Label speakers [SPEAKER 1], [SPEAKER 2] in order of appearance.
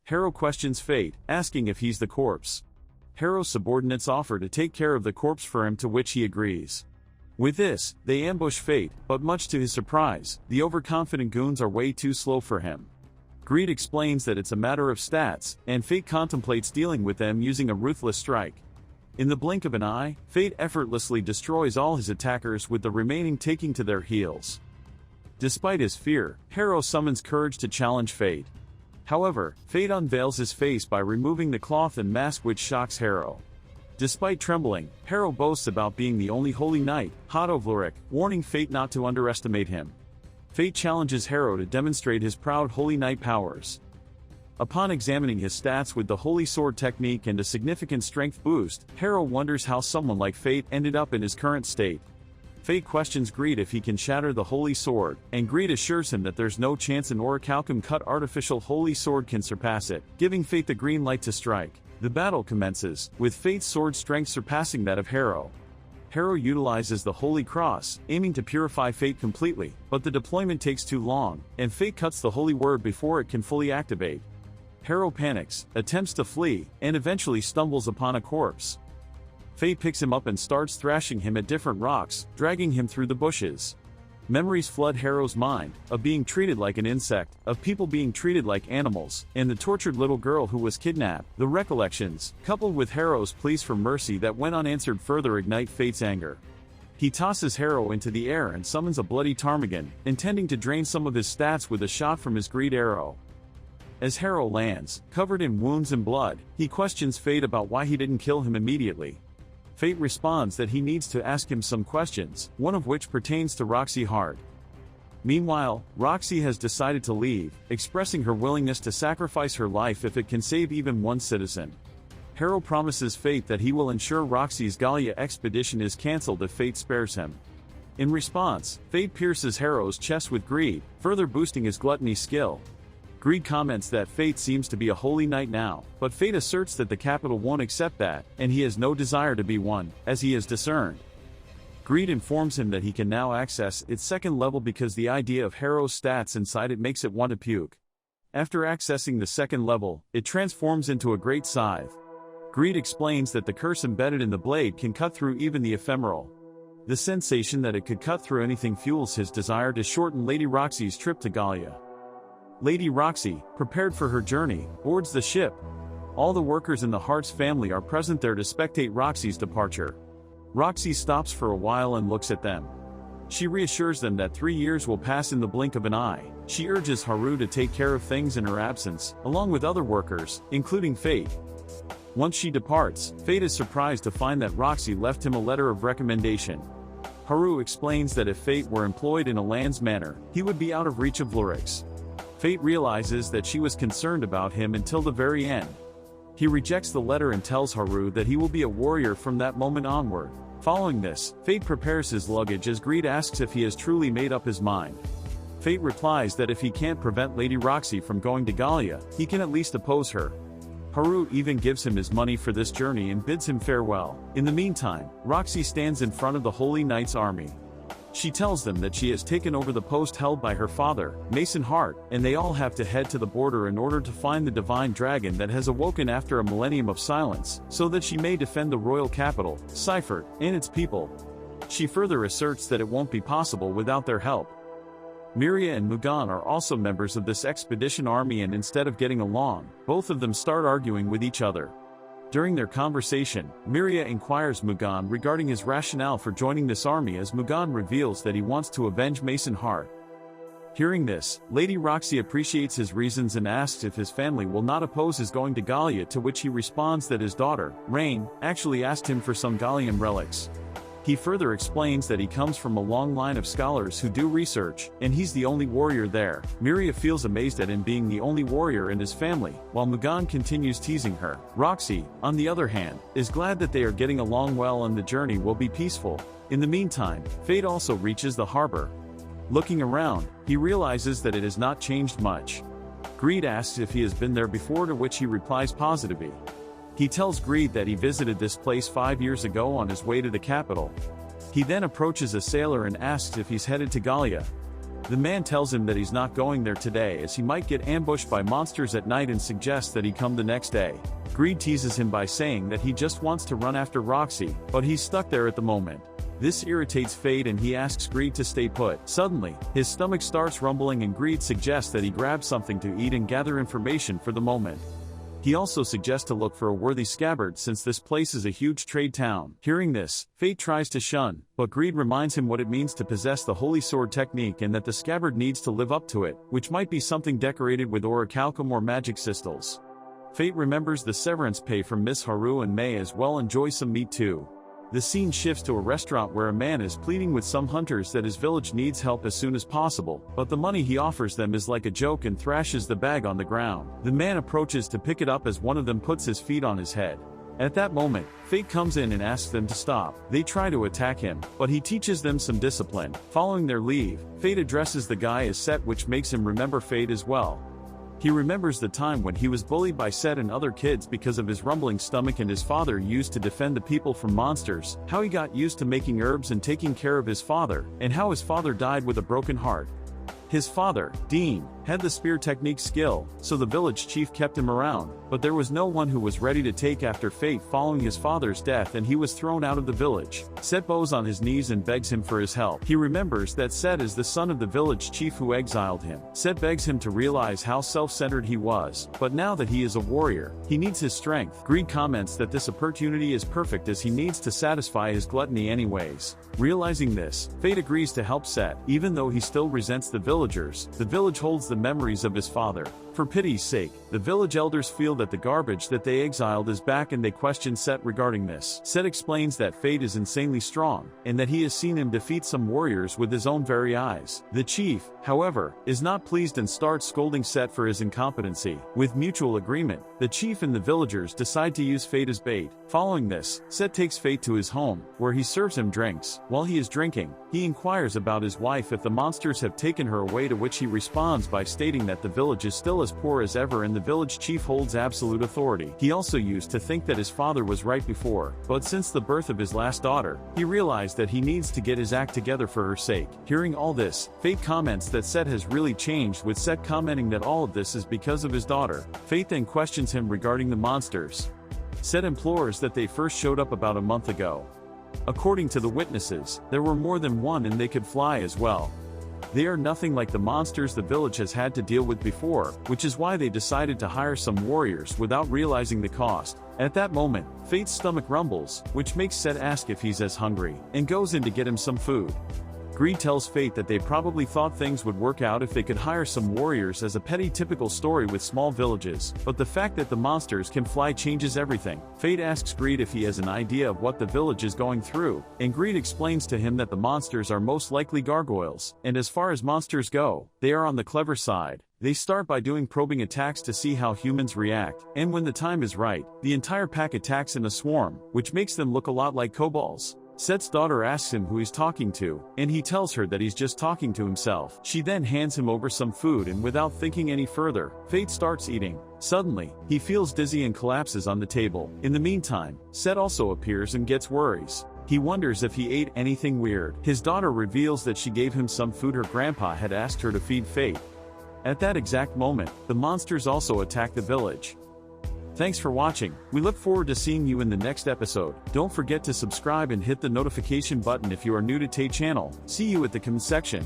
[SPEAKER 1] Harrow questions Fate, asking if he's the corpse. Harrow's subordinates offer to take care of the corpse for him, to which he agrees. With this, they ambush Fate, but much to his surprise, the overconfident goons are way too slow for him. Greed explains that it's a matter of stats, and Fate contemplates dealing with them using a ruthless strike. In the blink of an eye, Fate effortlessly destroys all his attackers, with the remaining taking to their heels. Despite his fear, Harrow summons courage to challenge Fate. However, Fate unveils his face by removing the cloth and mask, which shocks Harrow. Despite trembling, Harrow boasts about being the only holy knight, Hadovluric, warning Fate not to underestimate him. Fate challenges Harrow to demonstrate his proud holy knight powers. Upon examining his stats with the holy sword technique and a significant strength boost, Harrow wonders how someone like Fate ended up in his current state. Fate questions Greed if he can shatter the holy sword, and Greed assures him that there's no chance an orichalcum-cut artificial holy sword can surpass it, giving Fate the green light to strike. The battle commences, with Fate's sword strength surpassing that of Harrow. Harrow utilizes the Holy Cross, aiming to purify Fate completely, but the deployment takes too long, and Fate cuts the holy word before it can fully activate. Harrow panics, attempts to flee, and eventually stumbles upon a corpse. Fate picks him up and starts thrashing him at different rocks, dragging him through the bushes. Memories flood Harrow's mind, of being treated like an insect, of people being treated like animals, and the tortured little girl who was kidnapped. The recollections, coupled with Harrow's pleas for mercy that went unanswered, further ignite Fate's anger. He tosses Harrow into the air and summons a bloody ptarmigan, intending to drain some of his stats with a shot from his greed arrow. As Harrow lands, covered in wounds and blood, he questions Fate about why he didn't kill him immediately. Fate responds that he needs to ask him some questions, one of which pertains to Roxy Hart. Meanwhile, Roxy has decided to leave, expressing her willingness to sacrifice her life if it can save even one citizen. Harrow promises Fate that he will ensure Roxy's Gallia expedition is cancelled if Fate spares him. In response, Fate pierces Harrow's chest with greed, further boosting his gluttony skill. Greed comments that Fate seems to be a holy knight now, but Fate asserts that the capital won't accept that, and he has no desire to be one, as he is discerned. Greed informs him that he can now access its second level because the idea of Harrow's stats inside it makes it want to puke. After accessing the second level, it transforms into a great scythe. Greed explains that the curse embedded in the blade can cut through even the ephemeral. The sensation that it could cut through anything fuels his desire to shorten Lady Roxy's trip to Gallia. Lady Roxy, prepared for her journey, boards the ship. All the workers in the Hart's family are present there to spectate Roxy's departure. Roxy stops for a while and looks at them. She reassures them that 3 years will pass in the blink of an eye. She urges Haru to take care of things in her absence, along with other workers, including Fate. Once she departs, Fate is surprised to find that Roxy left him a letter of recommendation. Haru explains that if Fate were employed in a land's manner, he would be out of reach of Lurix. Fate realizes that she was concerned about him until the very end. He rejects the letter and tells Haru that he will be a warrior from that moment onward. Following this, Fate prepares his luggage as Greed asks if he has truly made up his mind. Fate replies that if he can't prevent Lady Roxy from going to Gallia, he can at least oppose her. Haru even gives him his money for this journey and bids him farewell. In the meantime, Roxy stands in front of the Holy Knight's army. She tells them that she has taken over the post held by her father, Mason Hart, and they all have to head to the border in order to find the divine dragon that has awoken after a millennium of silence, so that she may defend the royal capital, Seifert, and its people. She further asserts that it won't be possible without their help. Miria and Mugan are also members of this expedition army, and instead of getting along, both of them start arguing with each other. During their conversation, Miria inquires Mugan regarding his rationale for joining this army, as Mugan reveals that he wants to avenge Mason Hart. Hearing this, Lady Roxy appreciates his reasons and asks if his family will not oppose his going to Gallia, to which he responds that his daughter, Rain, actually asked him for some Gallian relics. He further explains that he comes from a long line of scholars who do research, and he's the only warrior there. Miria feels amazed at him being the only warrior in his family, while Mugan continues teasing her. Roxy, on the other hand, is glad that they are getting along well and the journey will be peaceful. In the meantime, Fate also reaches the harbor. Looking around, he realizes that it has not changed much. Greed asks if he has been there before, to which he replies positively. He tells Greed that he visited this place 5 years ago on his way to the capital. He then approaches a sailor and asks if he's headed to Gallia. The man tells him that he's not going there today as he might get ambushed by monsters at night and suggests that he come the next day. Greed teases him by saying that he just wants to run after Roxy, but he's stuck there at the moment. This irritates Fate and he asks Greed to stay put. Suddenly, his stomach starts rumbling and Greed suggests that he grab something to eat and gather information for the moment. He also suggests to look for a worthy scabbard since this place is a huge trade town. Hearing this, Fate tries to shun, but Greed reminds him what it means to possess the holy sword technique and that the scabbard needs to live up to it, which might be something decorated with orichalcum or magic crystals. Fate remembers the severance pay from Miss Haru and may as well enjoy some meat too. The scene shifts to a restaurant where a man is pleading with some hunters that his village needs help as soon as possible, but the money he offers them is like a joke and thrashes the bag on the ground. The man approaches to pick it up as one of them puts his feet on his head. At that moment, Fate comes in and asks them to stop. They try to attack him, but he teaches them some discipline. Following their leave, Fate addresses the guy as Set, which makes him remember Fate as well. He remembers the time when he was bullied by Set and other kids because of his rumbling stomach and his father used to defend the people from monsters, how he got used to making herbs and taking care of his father, and how his father died with a broken heart. His father, Dean, had the spear technique skill, so the village chief kept him around, but there was no one who was ready to take after Fate following his father's death and he was thrown out of the village. Set bows on his knees and begs him for his help. He remembers that Set is the son of the village chief who exiled him. Set begs him to realize how self-centered he was, but now that he is a warrior, he needs his strength. Greed comments that this opportunity is perfect as he needs to satisfy his gluttony anyways. Realizing this, Fate agrees to help Set, even though he still resents the villagers. The village holds the memories of his father. For pity's sake, the village elders feel that the garbage that they exiled is back and they question Set regarding this. Set explains that Fate is insanely strong, and that he has seen him defeat some warriors with his own very eyes. The chief, however, is not pleased and starts scolding Set for his incompetency. With mutual agreement, the chief and the villagers decide to use Fate as bait. Following this, Set takes Fate to his home, where he serves him drinks. While he is drinking, he inquires about his wife if the monsters have taken her away, to which he responds by stating that the village is still as poor as ever and the village chief holds absolute authority. He also used to think that his father was right before, but since the birth of his last daughter, he realized that he needs to get his act together for her sake. Hearing all this, Fate comments that Set has really changed, with Set commenting that all of this is because of his daughter. Fate then questions him regarding the monsters. Set implores that they first showed up about a month ago. According to the witnesses, there were more than one and they could fly as well. They are nothing like the monsters the village has had to deal with before, which is why they decided to hire some warriors without realizing the cost. At that moment, Fate's stomach rumbles, which makes Set ask if he's as hungry, and goes in to get him some food. Greed tells Fate that they probably thought things would work out if they could hire some warriors, as a petty typical story with small villages, but the fact that the monsters can fly changes everything. Fate asks Greed if he has an idea of what the village is going through, and Greed explains to him that the monsters are most likely gargoyles, and as far as monsters go, they are on the clever side. They start by doing probing attacks to see how humans react, and when the time is right, the entire pack attacks in a swarm, which makes them look a lot like kobolds. Set's daughter asks him who he's talking to, and he tells her that he's just talking to himself. She then hands him over some food and without thinking any further, Fate starts eating. Suddenly, he feels dizzy and collapses on the table. In the meantime, Set also appears and gets worries. He wonders if he ate anything weird. His daughter reveals that she gave him some food her grandpa had asked her to feed Fate. At that exact moment, the monsters also attack the village. Thanks for watching. We look forward to seeing you in the next episode. Don't forget to subscribe and hit the notification button if you are new to Tay channel. See you at the comment section.